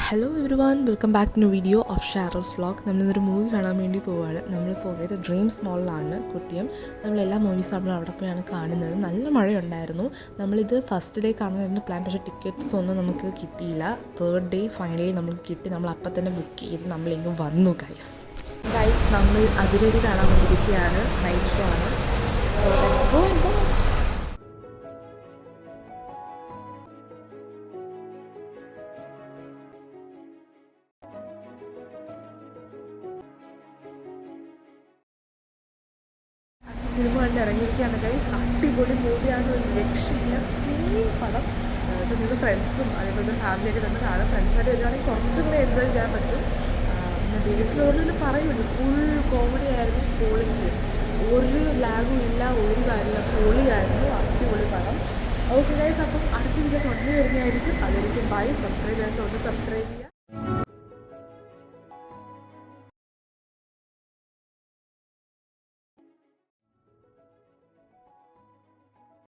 Hello everyone, welcome back to video of Sharo's vlog. നമ്മളിന്നൊരു movie കാണാൻ വേണ്ടി പോവുകയാണ്. നമ്മൾ പോയത് ഡ്രീംസ് മോളിലാണ് കുട്ടിയം. നമ്മളെല്ലാ മൂവീസും അവിടെ പോയാണ് കാണുന്നത്. നല്ല മഴയുണ്ടായിരുന്നു. നമ്മളിത് ഫസ്റ്റ് ഡേ കാണാനായിരുന്നു പ്ലാൻ, പക്ഷേ ടിക്കറ്റ്സ് ഒന്നും നമുക്ക് കിട്ടിയില്ല. തേർഡ് ഡേ ഫൈനലി നമുക്ക് കിട്ടി. നമ്മൾ അപ്പം തന്നെ ബുക്ക് ചെയ്ത് നമ്മളിങ്ങ് വന്നു. ഗൈസ് നമ്മൾ അതിരടി കാണാൻ വേണ്ടിയിരിക്കുകയാണ്. നൈറ്റ് ഷോ ആണ്. So let's go and watch. Cinema കണ്ട് ഇറങ്ങിയിരിക്കുകയാണ് ഗൈസ്. അടിപൊളി മൂവിയാണ്, ഒരു രക്ഷയില്ല. സെയിം പടം. സോ നിങ്ങൾ ഫ്രണ്ട്സും അതേപോലെ ഫാമിലിയൊക്കെ തന്നെ കാണാം. ഫ്രണ്ട്സായിട്ട് വരികയാണെങ്കിൽ കുറച്ചും കൂടി എൻജോയ് ചെയ്യാൻ പറ്റും. പിന്നെ ബേസിൽ ഓരോന്നും പറയുമല്ലോ, ഫുൾ കോമഡി ആയിരുന്നു. പൊളിച്ച് ഒരു ലാഗും ഇല്ല, ഒരു കാര്യമില്ല, പൊളിയായിരുന്നു. അടിപൊളി പടം. ഓക്കെ ഗൈസ്, അപ്പം അടുത്ത വീഡിയോ വന്നു വരുന്നതായിരിക്കും. അതായിരിക്കും ബൈ. സബ്സ്ക്രൈബ് ചെയ്യാൻ സബ്സ്ക്രൈബ് ചെയ്യുക.